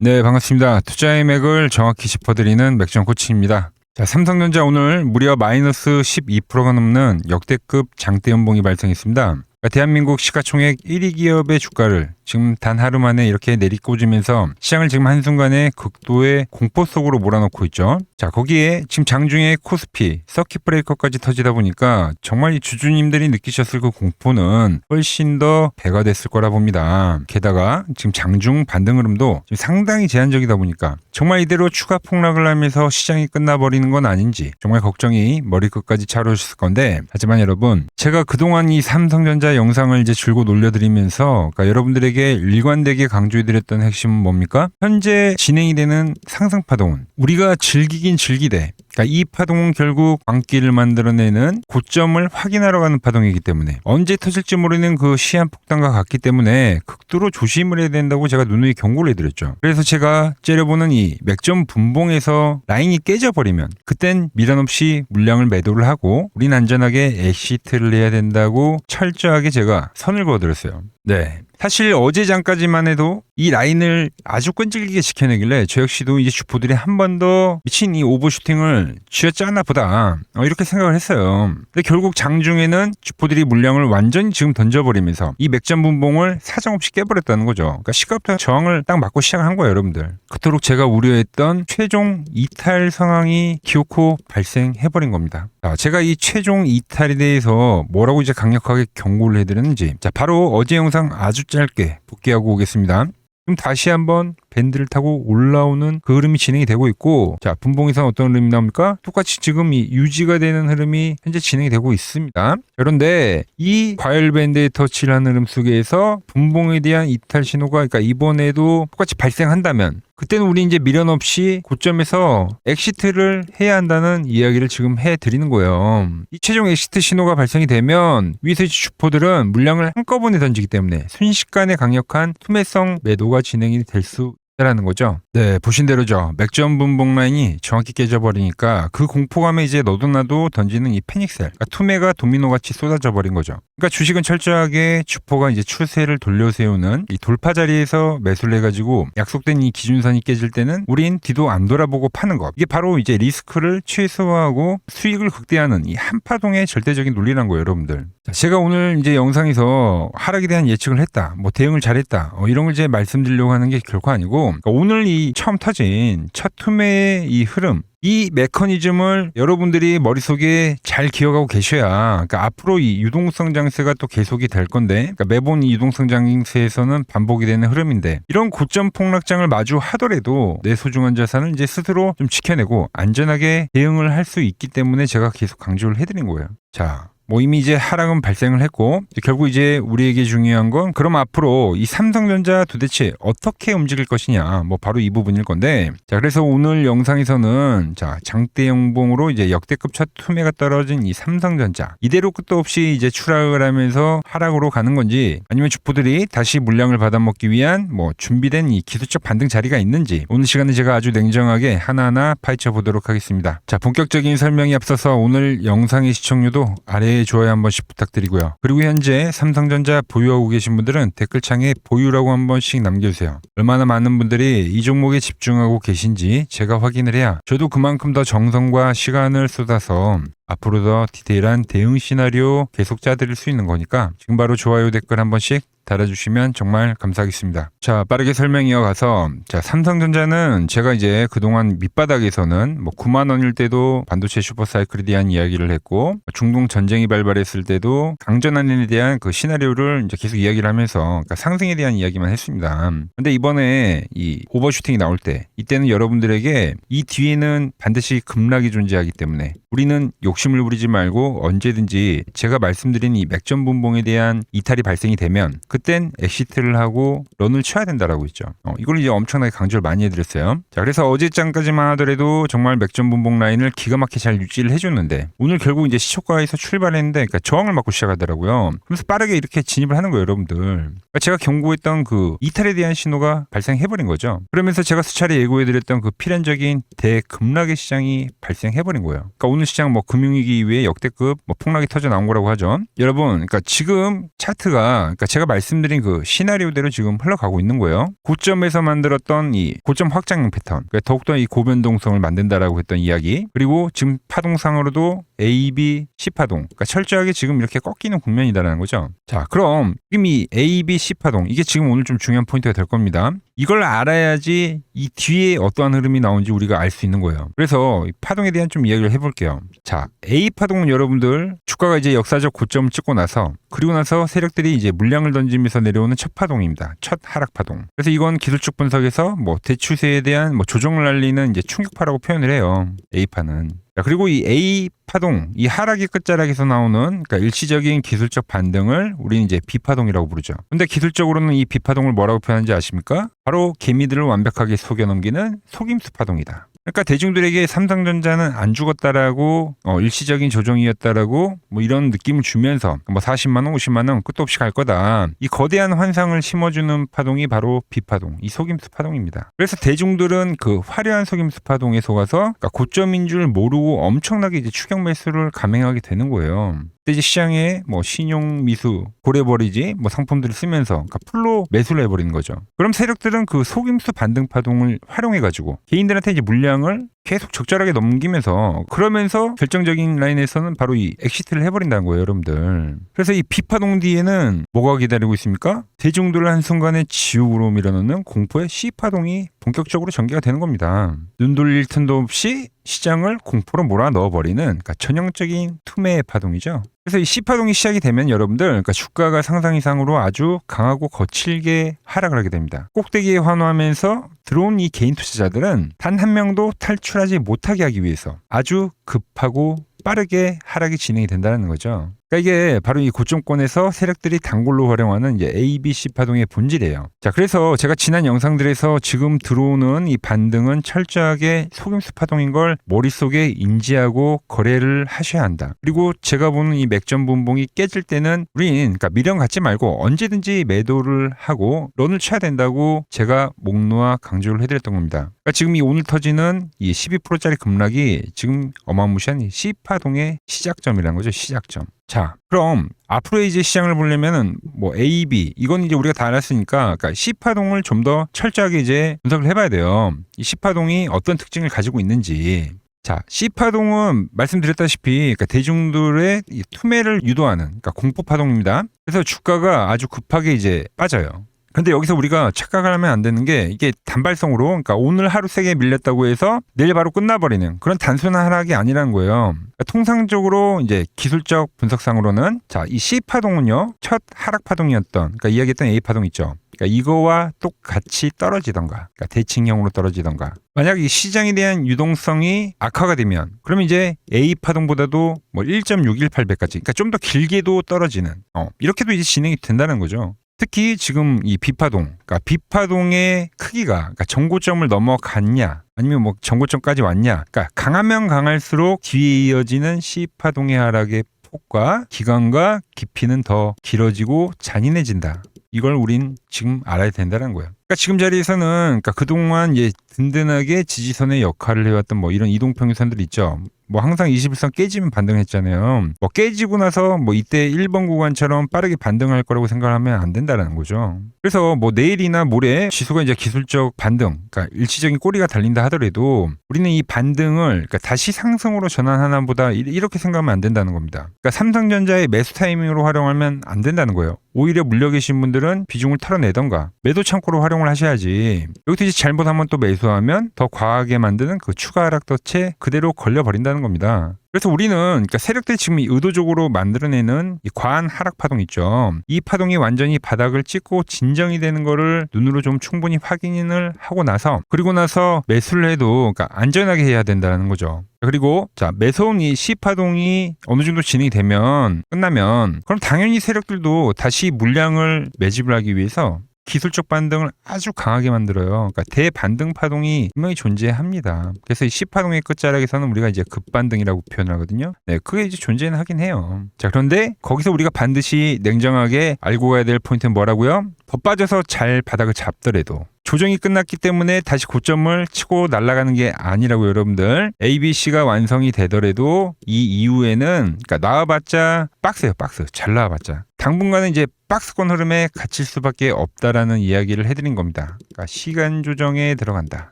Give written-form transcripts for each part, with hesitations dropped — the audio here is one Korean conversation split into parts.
네, 반갑습니다. 투자의 맥을 정확히 짚어드리는 맥정 코치입니다. 자, 삼성전자 오늘 무려 마이너스 12%가 넘는 역대급 장대 연봉이 발생했습니다. 대한민국 시가총액 1위 기업의 주가를 지금 단 하루 만에 이렇게 내리꽂으면서 시장을 지금 한순간에 극도의 공포 속으로 몰아넣고 있죠. 자, 거기에 지금 장중에 코스피, 서킷 브레이커까지 터지다 보니까 정말 이 주주님들이 느끼셨을 그 공포는 훨씬 더 배가 됐을 거라 봅니다. 게다가 지금 장중 반등 흐름도 지금 상당히 제한적이다 보니까 정말 이대로 추가 폭락을 하면서 시장이 끝나버리는 건 아닌지 정말 걱정이 머리끝까지 차오르셨을 건데, 하지만 여러분, 제가 그동안 이 삼성전자 영상을 이제 줄곧 올려드리면서 그러니까 여러분들에게 일관되게 강조해드렸던 핵심은 뭡니까? 현재 진행이 되는 상승파동은 우리가 즐기긴 즐기되, 그러니까 이 파동은 결국 광기를 만들어내는 고점을 확인하러 가는 파동이기 때문에 언제 터질지 모르는 그 시한폭탄과 같기 때문에 극도로 조심을 해야 된다고 제가 누누이 경고를 해드렸죠. 그래서 제가 째려보는 이 맥점 분봉에서 라인이 깨져버리면 그땐 미련 없이 물량을 매도를 하고 우린 안전하게 엑시트를 해야 된다고 철저하게 제가 선을 그어드렸어요. 네. 사실 어제 장까지만 해도 이 라인을 아주 끈질기게 지켜내길래 저 역시도 이제 주포들이 한 번 더 미친 이 오버슈팅을 쥐어짜나 보다 이렇게 생각을 했어요. 근데 결국 장중에는 주포들이 물량을 완전히 지금 던져버리면서 이 맥점 분봉을 사정없이 깨버렸다는 거죠. 그러니까 시가부터 저항을 딱 맞고 시작한 거예요, 여러분들. 그토록 제가 우려했던 최종 이탈 상황이 기어코 발생해버린 겁니다. 자, 제가 이 최종 이탈에 대해서 뭐라고 이제 강력하게 경고를 해드렸는지, 자, 바로 어제 영상 아주 짧게 복귀하고 오겠습니다. 그럼 다시 한번 밴드를 타고 올라오는 그 흐름이 진행이 되고 있고, 자, 분봉에서는 어떤 흐름이 나옵니까? 똑같이 지금 이 유지가 되는 흐름이 현재 진행이 되고 있습니다. 그런데 이 과열 밴드에 터치를 하는 흐름 속에서 분봉에 대한 이탈 신호가, 그러니까 이번에도 똑같이 발생한다면 그때는 우리 이제 미련 없이 고점에서 엑시트를 해야 한다는 이야기를 지금 해드리는 거예요. 이 최종 엑시트 신호가 발생이 되면 위에서 주포들은 물량을 한꺼번에 던지기 때문에 순식간에 강력한 투매성 매도가 진행이 될 수 라는 거죠. 네, 보신 대로죠. 맥점 분봉 라인이 정확히 깨져버리니까 그 공포감에 이제 너도 나도 던지는 이 패닉셀, 그러니까 투매가 도미노같이 쏟아져 버린 거죠. 그러니까 주식은 철저하게 주포가 이제 추세를 돌려세우는 이 돌파 자리에서 매수를 해가지고 약속된 이 기준선이 깨질 때는 우린 뒤도 안 돌아보고 파는 것. 이게 바로 이제 리스크를 최소화하고 수익을 극대화하는 이 한파동의 절대적인 논리란 거예요, 여러분들. 자, 제가 오늘 이제 영상에서 하락에 대한 예측을 했다, 뭐 대응을 잘했다, 이런 걸 이제 말씀드리려고 하는 게 결코 아니고, 그러니까 오늘 이 처음 터진 첫 투매의 이 흐름, 이 메커니즘을 여러분들이 머릿속에 잘 기억하고 계셔야, 그러니까 앞으로 이 유동성 장세가 또 계속이 될 건데, 그러니까 매번 이 유동성 장세에서는 반복이 되는 흐름인데, 이런 고점 폭락장을 마주하더라도 내 소중한 자산을 이제 스스로 좀 지켜내고 안전하게 대응을 할 수 있기 때문에 제가 계속 강조를 해드린 거예요. 자, 뭐 이미 이제 하락은 발생을 했고, 결국 이제 우리에게 중요한 건 그럼 앞으로 이 삼성전자 도대체 어떻게 움직일 것이냐, 뭐 바로 이 부분일 건데, 자, 그래서 오늘 영상에서는 자, 장대 연봉으로 이제 역대급 첫 투매가 떨어진 이 삼성전자, 이대로 끝도 없이 이제 추락을 하면서 하락으로 가는 건지, 아니면 주포들이 다시 물량을 받아먹기 위한 뭐 준비된 이 기술적 반등 자리가 있는지, 오늘 시간에 제가 아주 냉정하게 하나하나 파헤쳐 보도록 하겠습니다. 자, 본격적인 설명에 앞서서 오늘 영상의 시청률도 아래에 좋아요 한 번씩 부탁드리고요. 그리고 현재 삼성전자 보유하고 계신 분들은 댓글창에 보유라고 한 번씩 남겨주세요. 얼마나 많은 분들이 이 종목에 집중하고 계신지 제가 확인을 해야 저도 그만큼 더 정성과 시간을 쏟아서 앞으로 더 디테일한 대응 시나리오 계속 짜드릴 수 있는 거니까 지금 바로 좋아요 댓글 한 번씩 달아주시면 정말 감사하겠습니다. 자, 빠르게 설명 이어가서, 자, 삼성전자는 제가 이제 그동안 밑바닥에서는 뭐 9만 원일 때도 반도체 슈퍼사이클에 대한 이야기를 했고, 중동 전쟁이 발발했을 때도 강전환에 대한 그 시나리오를 이제 계속 이야기를 하면서, 그러니까 상승에 대한 이야기만 했습니다. 근데 이번에 이 오버슈팅이 나올 때, 이때는 여러분들에게 이 뒤에는 반드시 급락이 존재하기 때문에 우리는 욕심을 부리지 말고 언제든지 제가 말씀드린 이 맥점 분봉에 대한 이탈이 발생이 되면 그땐 엑시트를 하고 런을 쳐야 된다라고 했죠. 이걸 이제 엄청나게 강조를 많이 해드렸어요. 자, 그래서 어제장까지만 하더라도 정말 맥점 분봉 라인을 기가 막히게 잘 유지를 해줬는데, 오늘 결국 이제 시초가에서 출발했는데, 그러니까 저항을 맞고 시작하더라고요. 그래서 빠르게 이렇게 진입을 하는 거예요, 여러분들. 그러니까 제가 경고했던 그 이탈에 대한 신호가 발생해버린 거죠. 그러면서 제가 수차례 예고해드렸던 그 필연적인 대급락의 시장이 발생해버린 거예요. 그러니까 오늘 시장 뭐 금융위기 이후에 역대급 뭐 폭락이 터져 나온 거라고 하죠. 여러분, 그러니까 지금 차트가, 그러니까 제가 말씀 말씀드린 그 시나리오대로 지금 흘러가고 있는 거예요. 고점에서 만들었던 이 고점 확장형 패턴, 그러니까 더욱더 이 고변동성을 만든다라고 했던 이야기, 그리고 지금 파동상으로도 A, B, C 파동, 그러니까 철저하게 지금 이렇게 꺾이는 국면이다라는 거죠. 자, 그럼 지금 이 A, B, C 파동, 이게 지금 오늘 좀 중요한 포인트가 될 겁니다. 이걸 알아야지 이 뒤에 어떠한 흐름이 나오는지 우리가 알 수 있는 거예요. 그래서 이 파동에 대한 좀 이야기를 해볼게요. 자, A 파동은 여러분들 주가가 이제 역사적 고점을 찍고 나서, 그리고 나서 세력들이 이제 물량을 던지면서 내려오는 첫 파동입니다. 첫 하락 파동. 그래서 이건 기술적 분석에서 뭐 대추세에 대한 뭐 조정을 날리는 이제 충격파라고 표현을 해요. A파는. 자, 그리고 이 A 파동, 이 하락의 끝자락에서 나오는 그러니까 일시적인 기술적 반등을 우리는 이제 B 파동이라고 부르죠. 근데 기술적으로는 이 B 파동을 뭐라고 표현하는지 아십니까? 바로 개미들을 완벽하게 속여 넘기는 속임수 파동이다. 그러니까 대중들에게 삼성전자는 안 죽었다라고 일시적인 조정이었다라고 뭐 이런 느낌을 주면서 뭐 40만 원, 50만 원 끝도 없이 갈 거다. 이 거대한 환상을 심어주는 파동이 바로 B파동, 이 속임수 파동입니다. 그래서 대중들은 그 화려한 속임수 파동에 속아서 그러니까 고점인 줄 모르고 엄청나게 이제 추격 매수를 감행하게 되는 거예요. 이제 시장에 뭐 신용 미수, 고래버리지 뭐 상품들을 쓰면서 그러니까 풀로 매수를 해버리는 거죠. 그럼 세력들은 그 속임수 반등 파동을 활용해가지고 개인들한테 이제 물량을 계속 적절하게 넘기면서 그러면서 결정적인 라인에서는 바로 이 엑시트를 해버린다는 거예요, 여러분들. 그래서 이 B파동 뒤에는 뭐가 기다리고 있습니까? 대중들을 한순간에 지옥으로 밀어넣는 공포의 C파동이 본격적으로 전개가 되는 겁니다. 눈 돌릴 틈도 없이 시장을 공포로 몰아 넣어버리는 그러니까 전형적인 투매의 파동이죠. 그래서 이 C파동이 시작이 되면 여러분들 그러니까 주가가 상상 이상으로 아주 강하고 거칠게 하락을 하게 됩니다. 꼭대기에 환호하면서 들어온 이 개인 투자자들은 단 한 명도 탈출하지 못하게 하기 위해서 아주 급하고 빠르게 하락이 진행이 된다는 거죠. 그러니까 이게 바로 이 고점권에서 세력들이 단골로 활용하는 이제 A, B, C 파동의 본질이에요. 자, 그래서 제가 지난 영상들에서 지금 들어오는 이 반등은 철저하게 속임수 파동인 걸 머릿속에 인지하고 거래를 하셔야 한다. 그리고 제가 보는 이 맥점 분봉이 깨질 때는 우린 그러니까 미련 갖지 말고 언제든지 매도를 하고 런을 쳐야 된다고 제가 목놓아 강조를 해드렸던 겁니다. 그러니까 지금 이 오늘 터지는 이 12%짜리 급락이 지금 어마무시한 이 C 파동의 시작점이라는 거죠. 시작점. 자, 그럼 앞으로 이제 시장을 보려면은 뭐 A, B 이건 이제 우리가 다 알았으니까 그러니까 C파동을 좀 더 철저하게 이제 분석을 해봐야 돼요. 이 C파동이 어떤 특징을 가지고 있는지. 자, C파동은 말씀드렸다시피 그러니까 대중들의 이 투매를 유도하는 그러니까 공포파동입니다. 그래서 주가가 아주 급하게 이제 빠져요. 근데 여기서 우리가 착각을 하면 안 되는 게 이게 단발성으로 그러니까 오늘 하루 세게 밀렸다고 해서 내일 바로 끝나버리는 그런 단순한 하락이 아니라는 거예요. 그러니까 통상적으로 이제 기술적 분석상으로는 자, 이 C파동은요 첫 하락 파동이었던 그러니까 이야기했던 A파동 있죠. 그러니까 이거와 똑같이 떨어지던가 그러니까 대칭형으로 떨어지던가 만약 이 시장에 대한 유동성이 악화가 되면 그러면 이제 A파동보다도 뭐 1.618배까지 그러니까 좀 더 길게도 떨어지는 이렇게도 이제 진행이 된다는 거죠. 특히 지금 이 B파동, 그러니까 B파동의 크기가 그러니까 정고점을 넘어갔냐 아니면 뭐 정고점까지 왔냐 그러니까 강하면 강할수록 뒤에 이어지는 C파동의 하락의 폭과 기간과 깊이는 더 길어지고 잔인해진다. 이걸 우린 지금 알아야 된다는 거예요. 그러니까 지금 자리에서는 그러니까 그동안 든든하게 지지선의 역할을 해왔던 뭐 이런 이동평균선들 있죠. 뭐 항상 21선 깨지면 반등했잖아요. 뭐 깨지고 나서 뭐 이때 1번 구간처럼 빠르게 반등할 거라고 생각하면 안 된다는 거죠. 그래서 뭐 내일이나 모레 지수가 이제 기술적 반등, 그러니까 일시적인 꼬리가 달린다 하더라도 우리는 이 반등을 그러니까 다시 상승으로 전환하나 보다 이렇게 생각하면 안 된다는 겁니다. 그러니까 삼성전자의 매수 타이밍으로 활용하면 안 된다는 거예요. 오히려 물려 계신 분들은 비중을 털어내던가 매도 창고로 활용을 하셔야지. 여기서 이제 잘못하면 또 매수하면 더 과하게 만드는 그 추가 하락 덫에 그대로 걸려버린다는 겁니다. 그래서 우리는 그러니까 세력들이 지금 의도적으로 만들어내는 이 과한 하락 파동 있죠. 이 파동이 완전히 바닥을 찍고 진정이 되는 거를 눈으로 좀 충분히 확인을 하고 나서 그리고 나서 매수를 해도 그러니까 안전하게 해야 된다는 거죠. 그리고 자 매서운 이 C파동이 어느 정도 진행이 되면 끝나면 그럼 당연히 세력들도 다시 물량을 매집을 하기 위해서 기술적 반등을 아주 강하게 만들어요. 그러니까 대반등 파동이 분명히 존재합니다. 그래서 이 C파동의 끝자락에서는 우리가 이제 급반등이라고 표현을 하거든요. 네, 그게 이제 존재는 하긴 해요. 자, 그런데 거기서 우리가 반드시 냉정하게 알고 가야 될 포인트는 뭐라고요? 더 빠져서 잘 바닥을 잡더라도 조정이 끝났기 때문에 다시 고점을 치고 날아가는 게 아니라고 여러분들. ABC가 완성이 되더라도 이 이후에는 그러니까 나와봤자 박스예요. 박스. 잘 나와봤자. 당분간은 이제 박스권 흐름에 갇힐 수밖에 없다라는 이야기를 해드린 겁니다. 그러니까 시간 조정에 들어간다.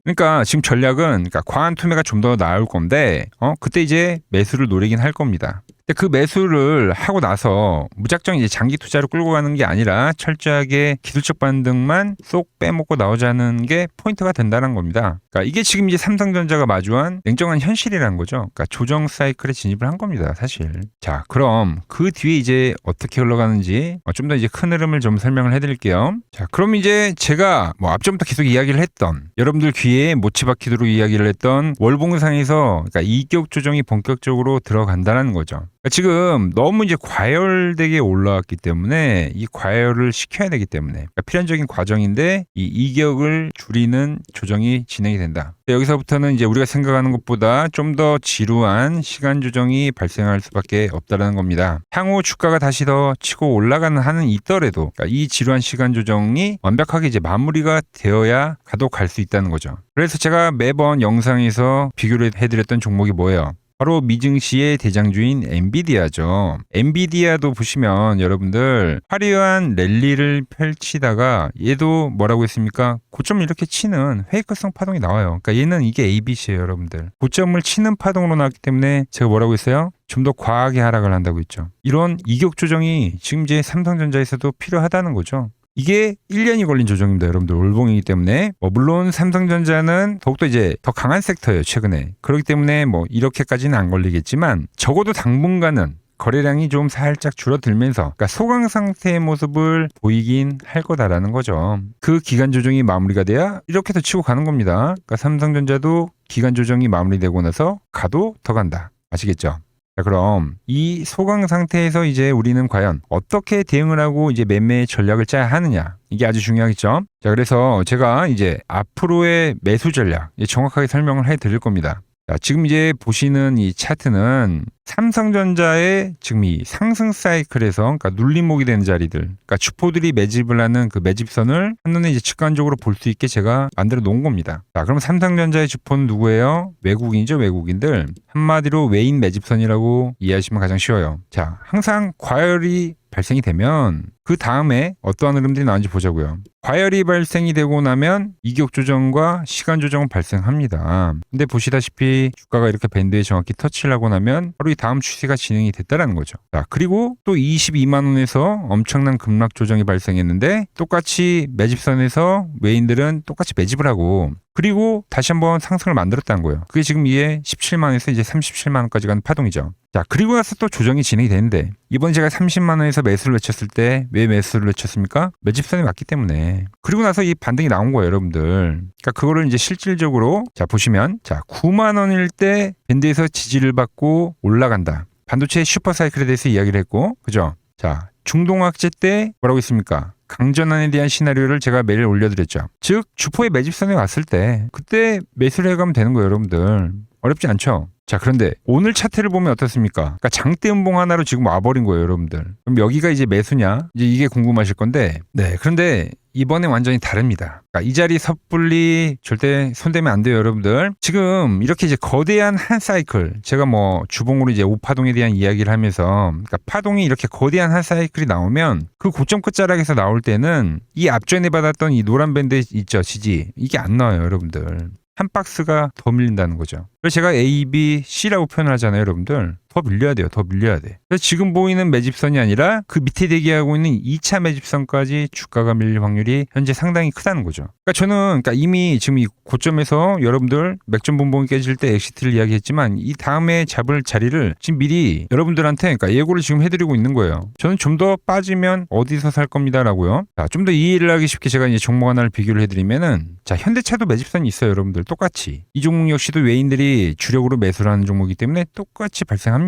그러니까 지금 전략은 그러니까 과한 투매가 좀 더 나올 건데 그때 이제 매수를 노리긴 할 겁니다. 근데 그 매수를 하고 나서 무작정 이제 장기 투자로 끌고 가는 게 아니라 철저하게 기술적 반등만 쏙 빼먹고 나오자는 게 포인트가 된다는 겁니다. 그러니까 이게 지금 이제 삼성전자가 마주한 냉정한 현실이라는 거죠. 그러니까 조정 사이클에 진입을 한 겁니다, 사실. 자, 그럼 그 뒤에 이제 어떻게 흘러가는지 좀 더 이제 큰 흐름을 좀 설명을 해드릴게요. 자, 그럼 이제 제가 앞전부터 계속 이야기를 했던 여러분들 귀에 못치 박히도록 이야기를 했던 월봉상에서 그러니까 이격 조정이 본격적으로 들어간다는 거죠. 지금 너무 이제 과열되게 올라왔기 때문에 이 과열을 시켜야 되기 때문에 그러니까 필연적인 과정인데 이 이격을 줄이는 조정이 진행이 된다. 여기서부터는 이제 우리가 생각하는 것보다 좀 더 지루한 시간 조정이 발생할 수밖에 없다라는 겁니다. 향후 주가가 다시 더 치고 올라가는 한은 있더라도 그러니까 이 지루한 시간 조정이 완벽하게 이제 마무리가 되어야 가도 갈 수 있다는 거죠. 그래서 제가 매번 영상에서 비교를 해드렸던 종목이 뭐예요? 바로 미증시의 대장주인 엔비디아죠. 엔비디아도 보시면 여러분들 화려한 랠리를 펼치다가 얘도 뭐라고 했습니까? 고점을 이렇게 치는 페이크성 파동이 나와요. 그러니까 얘는 이게 ABC예요, 여러분들. 고점을 치는 파동으로 나왔기 때문에 제가 뭐라고 했어요? 좀 더 과하게 하락을 한다고 했죠. 이런 이격 조정이 지금 이제 삼성전자에서도 필요하다는 거죠. 이게 1년이 걸린 조정입니다, 여러분들. 월봉이기 때문에. 물론 삼성전자는 더욱더 이제 더 강한 섹터예요, 최근에. 그렇기 때문에 이렇게까지는 안 걸리겠지만 적어도 당분간은 거래량이 좀 살짝 줄어들면서 그러니까 소강 상태의 모습을 보이긴 할 거다라는 거죠. 그 기간 조정이 마무리가 돼야 이렇게 더 치고 가는 겁니다. 그러니까 삼성전자도 기간 조정이 마무리되고 나서 가도 더 간다. 아시겠죠? 자, 그럼 이 소강 상태에서 이제 우리는 과연 어떻게 대응을 하고 이제 매매 전략을 짜야 하느냐, 이게 아주 중요하겠죠. 자, 그래서 제가 이제 앞으로의 매수 전략 정확하게 설명을 해 드릴 겁니다. 자, 지금 이제 보시는 이 차트는 삼성전자의 지금 이 상승 사이클에서 그러니까 눌림목이 되는 자리들, 그러니까 주포들이 매집을 하는 그 매집선을 한눈에 이제 직관적으로 볼 수 있게 제가 만들어 놓은 겁니다. 자, 그럼 삼성전자의 주포는 누구예요? 외국인이죠, 외국인들. 한마디로 외인 매집선이라고 이해하시면 가장 쉬워요. 자, 항상 과열이 발생이 되면 그 다음에 어떠한 흐름들이 나오는지 보자고요. 과열이 발생이 되고 나면 이격 조정과 시간 조정은 발생합니다. 근데 보시다시피 주가가 이렇게 밴드에 정확히 터치를 하고 나면 바로 이 다음 추세가 진행이 됐다라는 거죠. 자, 그리고 또 22만 원에서 엄청난 급락 조정이 발생했는데 똑같이 매집선에서 외인들은 똑같이 매집을 하고 그리고 다시 한번 상승을 만들었다는 거예요. 그게 지금 이게 17만 원에서 이제 37만 원까지 가는 파동이죠. 자, 그리고 나서 또 조정이 진행이 되는데 이번 제가 30만 원에서 매수를 외쳤을 때 왜 매수를 외쳤습니까? 매집선이 왔기 때문에. 그리고 나서 이 반등이 나온 거예요, 여러분들. 그러니까 그거를 이제 실질적으로 자, 보시면 자, 9만 원일 때 밴드에서 지지를 받고 올라간다. 반도체 슈퍼사이클에 대해서 이야기를 했고, 그죠? 자, 중동학제 때 뭐라고 했습니까? 강전환에 대한 시나리오를 제가 매일 올려드렸죠. 즉 주포의 매집선에 왔을 때 그때 매수를 해가면 되는 거예요, 여러분들. 어렵지 않죠? 자, 그런데 오늘 차트를 보면 어떻습니까? 그러니까 장대 음봉 하나로 지금 와버린 거예요, 여러분들. 그럼 여기가 이제 매수냐? 이제 이게 궁금하실 건데, 네, 그런데 이번에 완전히 다릅니다. 그러니까 이 자리 섣불리 절대 손대면 안 돼요, 여러분들. 지금 이렇게 이제 거대한 한 사이클, 제가 주봉으로 이제 5파동에 대한 이야기를 하면서, 그러니까 파동이 이렇게 거대한 한 사이클이 나오면 그 고점 끝자락에서 나올 때는 이 앞전에 받았던 이 노란 밴드 있죠, 지지. 이게 안 나와요, 여러분들. 한 박스가 더 밀린다는 거죠. 그래서 제가 A, B, C라고 표현을 하잖아요, 여러분들. 더 밀려야 돼요. 더 밀려야 돼. 그래서 지금 보이는 매집선이 아니라 그 밑에 대기하고 있는 2차 매집선까지 주가가 밀릴 확률이 현재 상당히 크다는 거죠. 그러니까 저는 이미 지금 이 고점에서 여러분들 맥점 분봉이 깨질 때 엑시트를 이야기했지만 이 다음에 잡을 자리를 지금 미리 여러분들한테 예고를 지금 해드리고 있는 거예요. 저는 좀 더 빠지면 어디서 살 겁니다라고요. 자, 좀 더 이해를 하기 쉽게 제가 이제 종목 하나를 비교를 해드리면은 자, 현대차도 매집선이 있어요, 여러분들. 똑같이. 이 종목 역시도 외인들이 주력으로 매수를 하는 종목이기 때문에 똑같이 발생합니다.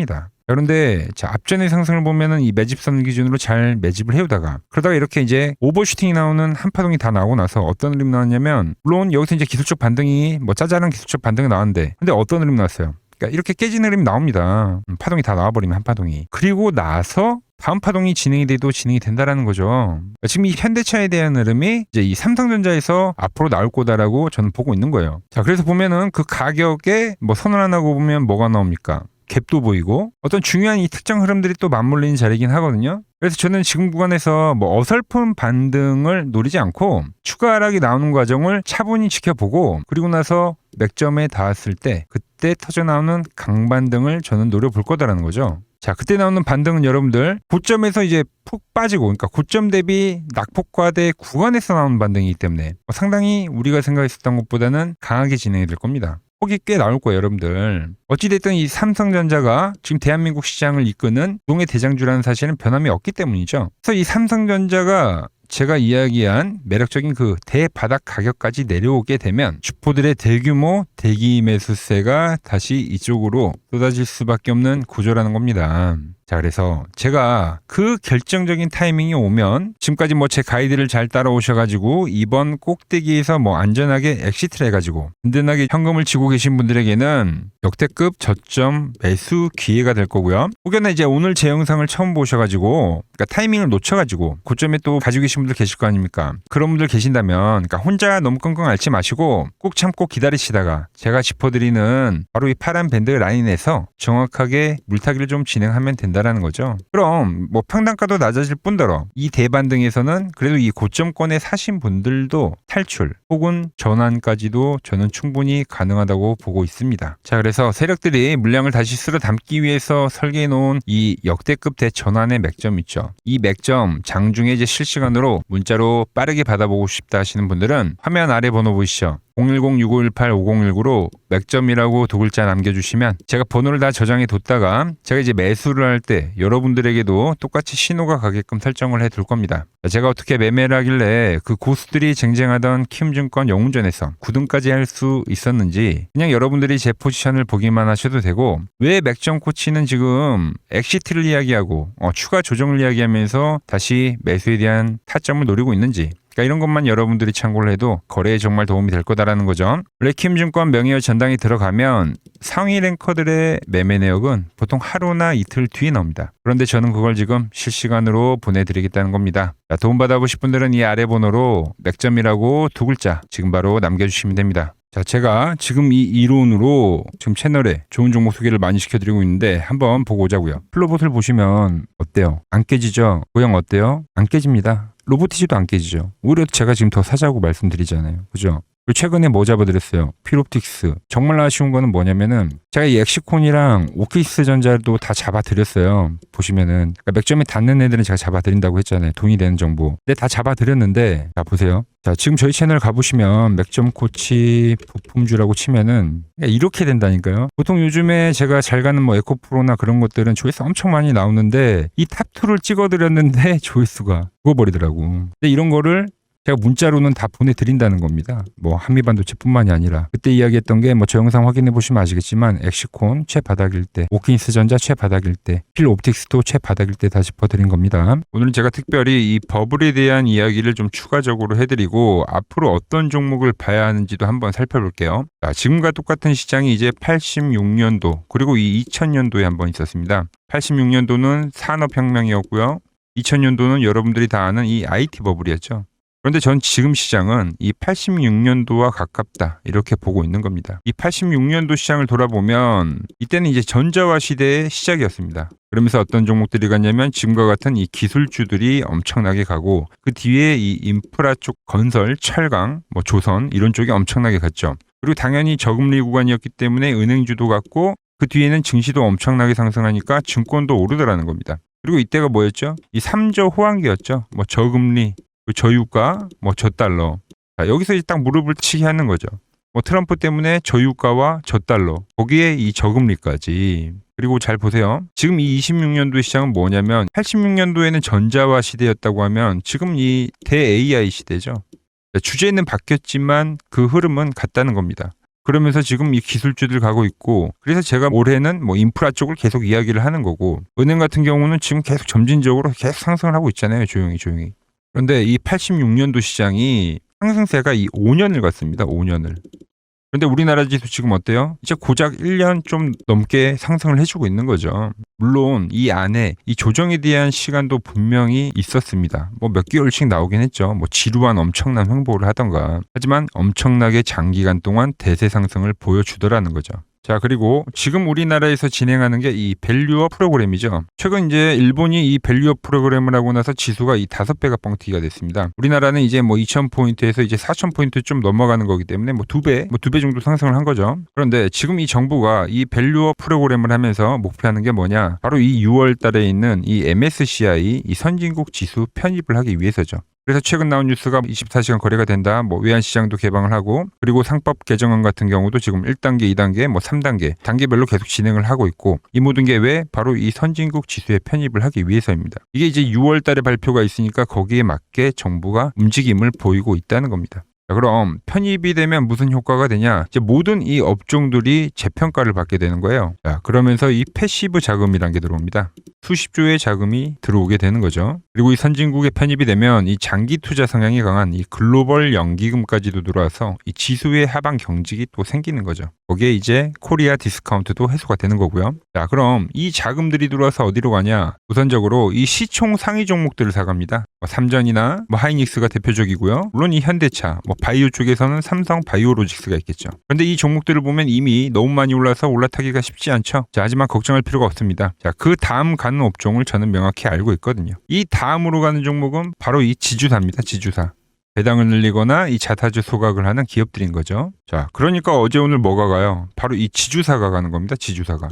그런데 자, 앞전의 상승을 보면은 이 매집선 기준으로 잘 매집을 해오다가 그러다가 이렇게 이제 오버슈팅이 나오는 한 파동이 다 나오고 나서 어떤 흐름이 나왔냐면 물론 여기서 이제 기술적 반등이 짜잘한 기술적 반등이 나왔는데 근데 어떤 흐름이 나왔어요? 그러니까 이렇게 깨지는 흐름이 나옵니다. 파동이 다 나와버리면 한 파동이. 그리고 나서 다음 파동이 진행이 돼도 진행이 된다라는 거죠. 지금 이 현대차에 대한 흐름이 이제 이 삼성전자에서 앞으로 나올 거다라고 저는 보고 있는 거예요. 자, 그래서 보면은 그 가격에 뭐 선을 안 하고 보면 뭐가 나옵니까? 갭도 보이고 어떤 중요한 이 특정 흐름들이 또 맞물리는 자리이긴 하거든요. 그래서 저는 지금 구간에서 뭐 어설픈 반등을 노리지 않고 추가 하락이 나오는 과정을 차분히 지켜보고 그리고 나서 맥점에 닿았을 때 그때 터져나오는 강반등을 저는 노려볼 거다라는 거죠. 자, 그때 나오는 반등은 여러분들 고점에서 이제 푹 빠지고 그러니까 고점 대비 낙폭과대 구간에서 나오는 반등이기 때문에 상당히 우리가 생각했었던 것보다는 강하게 진행이 될 겁니다. 폭이 꽤 나올 거예요, 여러분들. 어찌됐든 이 삼성전자가 지금 대한민국 시장을 이끄는 동의 대장주라는 사실은 변함이 없기 때문이죠. 그래서 이 삼성전자가 제가 이야기한 매력적인 그 대바닥 가격까지 내려오게 되면 주포들의 대규모 대기 매수세가 다시 이쪽으로 쏟아질 수밖에 없는 구조라는 겁니다. 자, 그래서 제가 그 결정적인 타이밍이 오면 지금까지 뭐 제 가이드를 잘 따라오셔가지고 이번 꼭대기에서 뭐 안전하게 엑시트를 해가지고 든든하게 현금을 쥐고 계신 분들에게는 역대급 저점 매수 기회가 될 거고요. 혹여나 이제 오늘 제 영상을 처음 보셔가지고 그러니까 타이밍을 놓쳐가지고 고점에 또 가지고 계신 분들 계실 거 아닙니까? 그런 분들 계신다면 그러니까 혼자 너무 끙끙 앓지 마시고 꼭 참고 기다리시다가 제가 짚어드리는 바로 이 파란 밴드 라인에서 정확하게 물타기를 좀 진행하면 된다라는 거죠. 그럼 뭐 평단가도 낮아질 뿐더러 이 대반등에서는 그래도 이 고점권에 사신 분들도 탈출 혹은 전환까지도 저는 충분히 가능하다고 보고 있습니다. 자, 그래서 세력들이 물량을 다시 쓸어 담기 위해서 설계해 놓은 이 역대급 대전환의 맥점 있죠. 이 맥점 장중에 이제 실시간으로 문자로 빠르게 받아보고 싶다 하시는 분들은 화면 아래 번호 보이시죠? 010-6518-5019로 맥점이라고 두 글자 남겨주시면 제가 번호를 다 저장해 뒀다가 제가 이제 매수를 할 때 여러분들에게도 똑같이 신호가 가게끔 설정을 해 둘 겁니다. 제가 어떻게 매매를 하길래 그 고수들이 쟁쟁하던 키움증권 영웅전에서 9등까지 할 수 있었는지 그냥 여러분들이 제 포지션을 보기만 하셔도 되고 왜 맥점 코치는 지금 엑시트를 이야기하고 추가 조정을 이야기하면서 다시 매수에 대한 타점을 노리고 있는지 그러니까 이런 것만 여러분들이 참고를 해도 거래에 정말 도움이 될 거다라는 거죠. 원래 키움증권 명예의 전당이 들어가면 상위 랭커들의 매매 내역은 보통 하루나 이틀 뒤에 나옵니다. 그런데 저는 그걸 지금 실시간으로 보내드리겠다는 겁니다. 자, 도움받아보실 분들은 이 아래 번호로 맥점이라고 두 글자 지금 바로 남겨주시면 됩니다. 자, 제가 지금 이 이론으로 지금 채널에 좋은 종목 소개를 많이 시켜드리고 있는데 한번 보고 오자고요. 플로봇을 보시면 어때요? 안 깨지죠? 모양 어때요? 안 깨집니다. 로보티지도 안 깨지죠. 오히려 제가 지금 더 사자고 말씀드리잖아요. 그죠? 그리고 최근에 뭐 잡아드렸어요? 필옵틱스. 정말 아쉬운 거는 뭐냐면은 제가 이 엑시콘이랑 오키스 전자도 다 잡아드렸어요. 보시면은 그러니까 맥점에 닿는 애들은 제가 잡아드린다고 했잖아요. 돈이 되는 정보. 근데 다 잡아드렸는데 자 보세요. 자 지금 저희 채널 가보시면 맥점 코치 부품주라고 치면은 이렇게 된다니까요. 보통 요즘에 제가 잘 가는 뭐 에코프로나 그런 것들은 조회수 엄청 많이 나오는데 이 탑2를 찍어드렸는데 조회수가 죽어버리더라고. 근데 이런 거를 제가 문자로는 다 보내드린다는 겁니다. 뭐 한미반도체뿐만이 아니라 그때 이야기했던 게 뭐 저 영상 확인해 보시면 아시겠지만 엑시콘 최바닥일 때, 오킨스 전자 최바닥일 때, 필옵틱스도 최바닥일 때 다 짚어드린 겁니다. 오늘은 제가 특별히 이 버블에 대한 이야기를 좀 추가적으로 해드리고 앞으로 어떤 종목을 봐야 하는지도 한번 살펴볼게요. 자, 지금과 똑같은 시장이 이제 86년도 그리고 이 2000년도에 한번 있었습니다. 86년도는 산업혁명이었고요. 2000년도는 여러분들이 다 아는 이 IT 버블이었죠. 그런데 전 지금 시장은 이 86년도와 가깝다 이렇게 보고 있는 겁니다. 이 86년도 시장을 돌아보면 이때는 이제 전자화 시대의 시작이었습니다. 그러면서 어떤 종목들이 갔냐면 지금과 같은 이 기술주들이 엄청나게 가고 그 뒤에 이 인프라 쪽 건설, 철강, 뭐 조선 이런 쪽이 엄청나게 갔죠. 그리고 당연히 저금리 구간이었기 때문에 은행주도 갔고 그 뒤에는 증시도 엄청나게 상승하니까 증권도 오르더라는 겁니다. 그리고 이때가 뭐였죠? 이 3저 호황기였죠. 뭐 저금리, 저유가, 뭐 저달러. 자, 여기서 이제 딱 무릎을 치게 하는 거죠. 뭐 트럼프 때문에 저유가와 저달러, 거기에 이 저금리까지. 그리고 잘 보세요. 지금 이 26년도 시장은 뭐냐면 86년도에는 전자화 시대였다고 하면 지금 이 대 AI 시대죠. 주제는 바뀌었지만 그 흐름은 같다는 겁니다. 그러면서 지금 이 기술주들 가고 있고 그래서 제가 올해는 뭐 인프라 쪽을 계속 이야기를 하는 거고 은행 같은 경우는 지금 계속 점진적으로 계속 상승을 하고 있잖아요. 조용히. 그런데 이 86년도 시장이 상승세가 이 5년을 갔습니다. 5년을. 근데 우리나라 지수 지금 어때요? 이제 고작 1년 좀 넘게 상승을 해주고 있는 거죠. 물론 이 안에 이 조정에 대한 시간도 분명히 있었습니다. 뭐 몇 개월씩 나오긴 했죠. 뭐 지루한 엄청난 횡보를 하던가. 하지만 엄청나게 장기간 동안 대세 상승을 보여주더라는 거죠. 자, 그리고 지금 우리나라에서 진행하는 게 이 밸류업 프로그램이죠. 최근 이제 일본이 이 밸류업 프로그램을 하고 나서 지수가 이 5배가 뻥튀기가 됐습니다. 우리나라는 이제 뭐 2,000포인트에서 이제 4,000포인트 좀 넘어가는 거기 때문에 뭐 2배 정도 상승을 한 거죠. 그런데 지금 이 정부가 이 밸류업 프로그램을 하면서 목표하는 게 뭐냐? 바로 이 6월 달에 있는 이 MSCI 이 선진국 지수 편입을 하기 위해서죠. 그래서 최근 나온 뉴스가 24시간 거래가 된다. 뭐 외환시장도 개방을 하고 그리고 상법 개정안 같은 경우도 지금 1단계, 2단계, 뭐 3단계 단계별로 계속 진행을 하고 있고 이 모든 게 왜? 바로 이 선진국 지수에 편입을 하기 위해서입니다. 이게 이제 6월 달에 발표가 있으니까 거기에 맞게 정부가 움직임을 보이고 있다는 겁니다. 자, 그럼 편입이 되면 무슨 효과가 되냐? 이제 모든 이 업종들이 재평가를 받게 되는 거예요. 자, 그러면서 이 패시브 자금이란 게 들어옵니다. 수십조의 자금이 들어오게 되는 거죠. 그리고 이 선진국에 편입이 되면 이 장기 투자 성향이 강한 이 글로벌 연기금까지도 들어와서 이 지수의 하방 경직이 또 생기는 거죠. 거기에 이제 코리아 디스카운트도 해소가 되는 거고요. 자, 그럼 이 자금들이 들어와서 어디로 가냐? 우선적으로 이 시총 상위 종목들을 사갑니다. 삼전이나 뭐 하이닉스가 대표적이고요. 물론 이 현대차, 뭐 바이오 쪽에서는 삼성 바이오로직스가 있겠죠. 그런데 이 종목들을 보면 이미 너무 많이 올라서 올라타기가 쉽지 않죠. 자, 하지만 걱정할 필요가 없습니다. 자, 그 다음 가는 업종을 저는 명확히 알고 있거든요. 이 다음으로 가는 종목은 바로 이 지주사입니다. 지주사. 배당을 늘리거나 이 자타주 소각을 하는 기업들인 거죠. 자, 그러니까 어제 오늘 뭐가 가요? 바로 이 지주사가 가는 겁니다. 지주사가.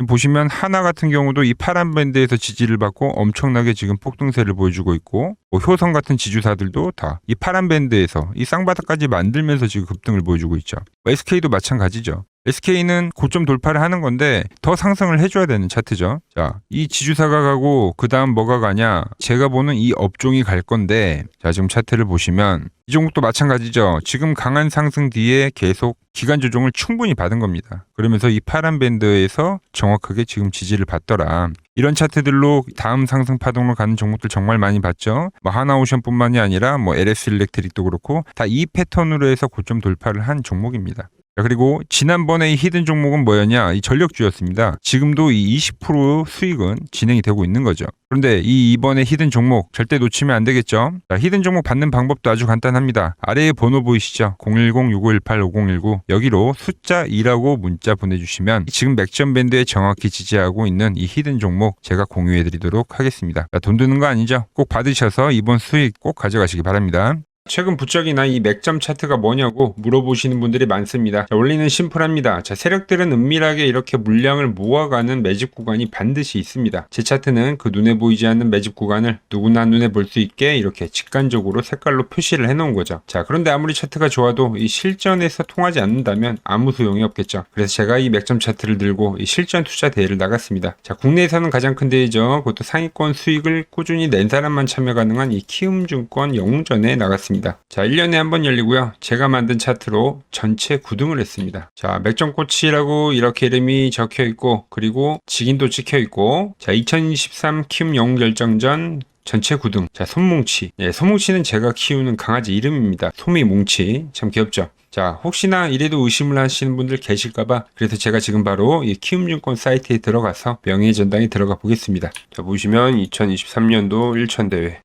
보시면 하나 같은 경우도 이 파란 밴드에서 지지를 받고 엄청나게 지금 폭등세를 보여주고 있고 뭐 효성 같은 지주사들도 다 이 파란 밴드에서 이 쌍바닥까지 만들면서 지금 급등을 보여주고 있죠. SK도 마찬가지죠. SK는 고점 돌파를 하는 건데 더 상승을 해줘야 되는 차트죠. 자, 이 지주사가 가고 그 다음 뭐가 가냐? 제가 보는 이 업종이 갈 건데 자, 지금 차트를 보시면 이 종목도 마찬가지죠. 지금 강한 상승 뒤에 계속 기간 조정을 충분히 받은 겁니다. 그러면서 이 파란 밴드에서 정확하게 지금 지지를 받더라. 이런 차트들로 다음 상승 파동으로 가는 종목들 정말 많이 봤죠. 뭐 하나오션뿐만이 아니라 뭐 LS 일렉트릭도 그렇고 다 이 패턴으로 해서 고점 돌파를 한 종목입니다. 그리고 지난번에 이 히든 종목은 뭐였냐? 이 전력주였습니다. 지금도 이 20% 수익은 진행이 되고 있는 거죠. 그런데 이번에 히든 종목 절대 놓치면 안 되겠죠? 자, 히든 종목 받는 방법도 아주 간단합니다. 아래에 번호 보이시죠? 010-6518-5019 여기로 숫자 2라고 문자 보내주시면 지금 맥점 밴드에 정확히 지지하고 있는 이 히든 종목 제가 공유해드리도록 하겠습니다. 자, 돈 드는 거 아니죠? 꼭 받으셔서 이번 수익 꼭 가져가시기 바랍니다. 최근 부쩍이나 이 맥점 차트가 뭐냐고 물어보시는 분들이 많습니다. 자, 원리는 심플합니다. 자, 세력들은 은밀하게 이렇게 물량을 모아가는 매집 구간이 반드시 있습니다. 제 차트는 그 눈에 보이지 않는 매집 구간을 누구나 눈에 볼 수 있게 이렇게 직관적으로 색깔로 표시를 해놓은 거죠. 자, 그런데 아무리 차트가 좋아도 이 실전에서 통하지 않는다면 아무 소용이 없겠죠. 그래서 제가 이 맥점 차트를 들고 이 실전 투자 대회를 나갔습니다. 자, 국내에서는 가장 큰 대회죠. 그것도 상위권 수익을 꾸준히 낸 사람만 참여 가능한 이 키움증권 영웅전에 나갔습니다. 자, 1년에 한 번 열리고요. 제가 만든 차트로 전체 9등을 했습니다. 자, 맥점코치라고 이렇게 이름이 적혀 있고 그리고 직인도 찍혀 있고 자, 2023 키움 영웅 결정전 전체 9등. 자, 솜뭉치. 예, 솜뭉치는 제가 키우는 강아지 이름입니다. 솜이뭉치. 참 귀엽죠? 자, 혹시나 이래도 의심을 하시는 분들 계실까봐 그래서 제가 지금 바로 이 키움증권 사이트에 들어가서 명예의 전당에 들어가 보겠습니다. 자, 보시면 2023년도 1천대회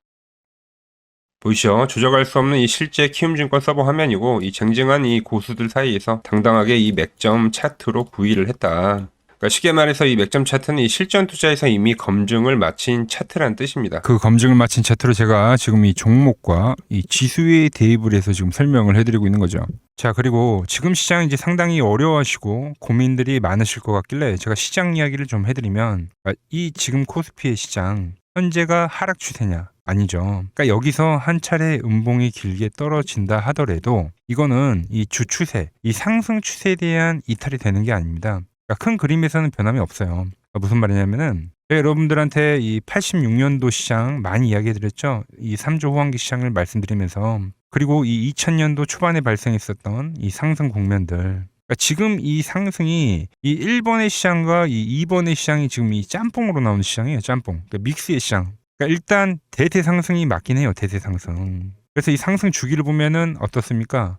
보이시죠? 조작할 수 없는 이 실제 키움증권 서버 화면이고 이 쟁쟁한 이 고수들 사이에서 당당하게 이 맥점 차트로 구의를 했다. 그러니까 쉽게 말해서 이 맥점 차트는 이 실전 투자에서 이미 검증을 마친 차트란 뜻입니다. 그 검증을 마친 차트로 제가 지금 이 종목과 이 지수에 대입을 해서 지금 설명을 해드리고 있는 거죠. 자, 그리고 지금 시장 이제 상당히 어려워하시고 고민들이 많으실 것 같길래 제가 시장 이야기를 좀 해드리면 이 지금 코스피의 시장 현재가 하락 추세냐? 아니죠. 그러니까 여기서 한 차례 음봉이 길게 떨어진다 하더라도 이거는 이 주 추세, 이 상승 추세에 대한 이탈이 되는 게 아닙니다. 그러니까 큰 그림에서는 변함이 없어요. 그러니까 무슨 말이냐면은 여러분들한테 이 86년도 시장 많이 이야기해드렸죠. 이 3조 호황기 시장을 말씀드리면서 그리고 이 2000년도 초반에 발생했었던 이 상승 국면들. 그러니까 지금 이 상승이 이 1번의 시장과 이 2번의 시장이 지금 이 짬뽕으로 나오는 시장이에요. 짬뽕. 그러니까 믹스의 시장. 그러니까 일단 대세 상승이 맞긴 해요. 대세 상승. 그래서 이 상승 주기를 보면은 어떻습니까?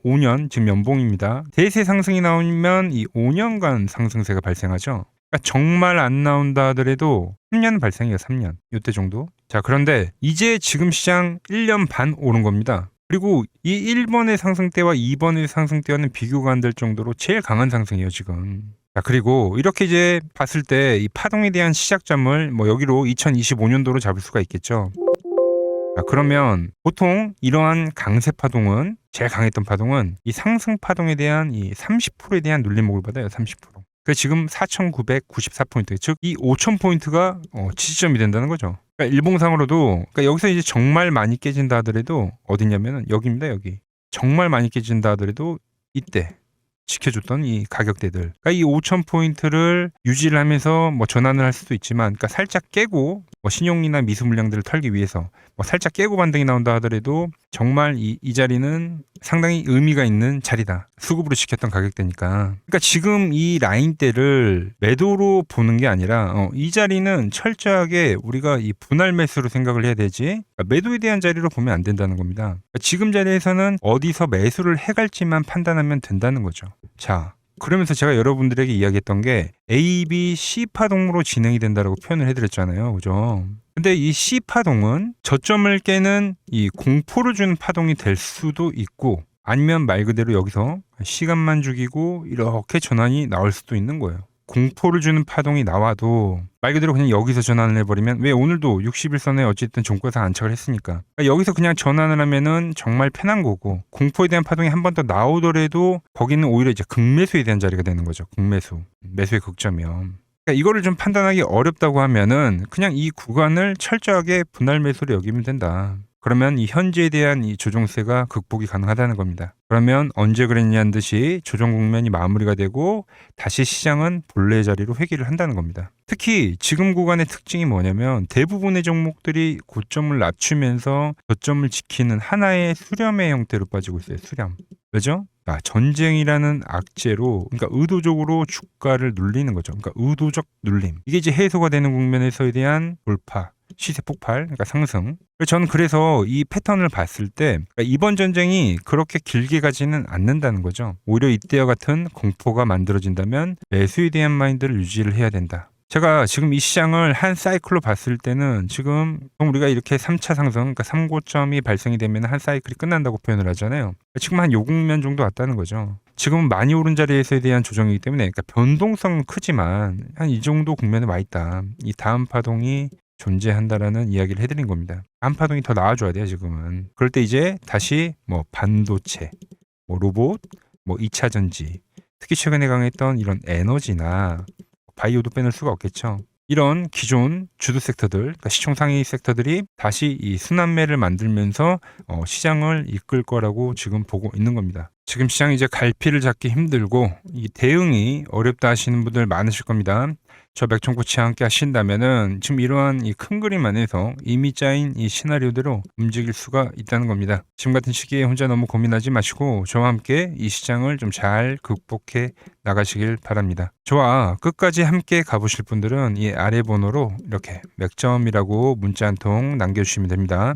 5년 지금 연봉입니다. 대세 상승이 나오면 이 5년간 상승세가 발생하죠. 그러니까 정말 안 나온다 하더라도 3년 발생해요. 3년. 이때 정도. 자, 그런데 이제 지금 시장 1년 반 오른 겁니다. 그리고 이 1번의 상승 때와 2번의 상승 때와는 비교가 안 될 정도로 제일 강한 상승이에요, 지금. 자, 그리고 이렇게 이제 봤을 때 이 파동에 대한 시작점을 여기로 2025년도로 잡을 수가 있겠죠. 자, 그러면 보통 이러한 강세 파동은, 제일 강했던 파동은 이 상승 파동에 대한 이 30%에 대한 눌림목을 받아요. 30%. 그래서 지금 4,994포인트, 즉 이 5,000포인트가 지지점이 된다는 거죠. 그러니까 일봉상으로도, 그러니까 여기서 이제 정말 많이 깨진다 하더라도 어디냐면은 여기입니다. 여기. 정말 많이 깨진다 하더라도 이때 지켜줬던 이 가격대들. 그러니까 이 5,000포인트를 유지를 하면서 전환을 할 수도 있지만, 그러니까 살짝 깨고 신용이나 미수 물량들을 털기 위해서 살짝 깨고 반등이 나온다 하더라도 정말 이 자리는 상당히 의미가 있는 자리다. 수급으로 지켰던 가격대니까. 그러니까 지금 이 라인대를 매도로 보는 게 아니라 이 자리는 철저하게 우리가 이 분할 매수로 생각을 해야 되지, 그러니까 매도에 대한 자리로 보면 안 된다는 겁니다. 그러니까 지금 자리에서는 어디서 매수를 해갈지만 판단하면 된다는 거죠. 자, 그러면서 제가 여러분들에게 이야기했던 게 A, B, C 파동으로 진행이 된다라고 표현을 해드렸잖아요. 그죠? 근데 이 C 파동은 저점을 깨는 이 공포를 주는 파동이 될 수도 있고, 아니면 말 그대로 여기서 시간만 죽이고 이렇게 전환이 나올 수도 있는 거예요. 공포를 주는 파동이 나와도 말 그대로 그냥 여기서 전환을 해버리면, 왜 오늘도 60일선에 어쨌든 종가상 안착을 했으니까, 그러니까 여기서 그냥 전환을 하면은 정말 편한 거고, 공포에 대한 파동이 한 번 더 나오더라도 거기는 오히려 이제 극매수에 대한 자리가 되는 거죠. 극매수, 매수의 극점이요. 그러니까 이거를 좀 판단하기 어렵다고 하면은 그냥 이 구간을 철저하게 분할 매수로 여기면 된다. 그러면 이 현재에 대한 이 조정세가 극복이 가능하다는 겁니다. 그러면 언제 그랬냐는 듯이 조정 국면이 마무리가 되고 다시 시장은 본래 자리로 회귀를 한다는 겁니다. 특히 지금 구간의 특징이 뭐냐면 대부분의 종목들이 고점을 낮추면서 저점을 지키는 하나의 수렴의 형태로 빠지고 있어요. 수렴. 왜죠? 전쟁이라는 악재로, 그러니까 의도적으로 주가를 눌리는 거죠. 그러니까 의도적 눌림. 이게 이제 해소가 되는 국면에서에 대한 돌파. 시세 폭발, 그러니까 상승. 저는 그래서 이 패턴을 봤을 때 이번 전쟁이 그렇게 길게 가지는 않는다는 거죠. 오히려 이때와 같은 공포가 만들어진다면 매수에 대한 마인드를 유지를 해야 된다. 제가 지금 이 시장을 한 사이클로 봤을 때는 지금 우리가 이렇게 3차 상승, 그러니까 3고점이 발생이 되면 한 사이클이 끝난다고 표현을 하잖아요. 지금 한 요 국면 정도 왔다는 거죠. 지금은 많이 오른 자리에서에 대한 조정이기 때문에, 그러니까 변동성은 크지만 한 이 정도 국면에 와 있다. 이 다음 파동이 존재한다라는 이야기를 해드린 겁니다. 다음 파동이 더 나와줘야 돼요, 지금은. 그럴 때 이제 다시 반도체, 로봇, 2차 전지, 특히 최근에 강했던 이런 에너지나 바이오도 빼놓을 수가 없겠죠. 이런 기존 주도 섹터들, 그러니까 시총 상위 섹터들이 다시 이 순환매를 만들면서 시장을 이끌 거라고 지금 보고 있는 겁니다. 지금 시장이 이제 갈피를 잡기 힘들고 이 대응이 어렵다 하시는 분들 많으실 겁니다. 저 맥종코치와 함께 하신다면은 지금 이러한 이 큰 그림 안에서 이미 짜인 이 시나리오대로 움직일 수가 있다는 겁니다. 지금 같은 시기에 혼자 너무 고민하지 마시고 저와 함께 이 시장을 좀 잘 극복해 나가시길 바랍니다. 저와 끝까지 함께 가보실 분들은 이 아래 번호로 이렇게 맥점이라고 문자 한 통 남겨주시면 됩니다.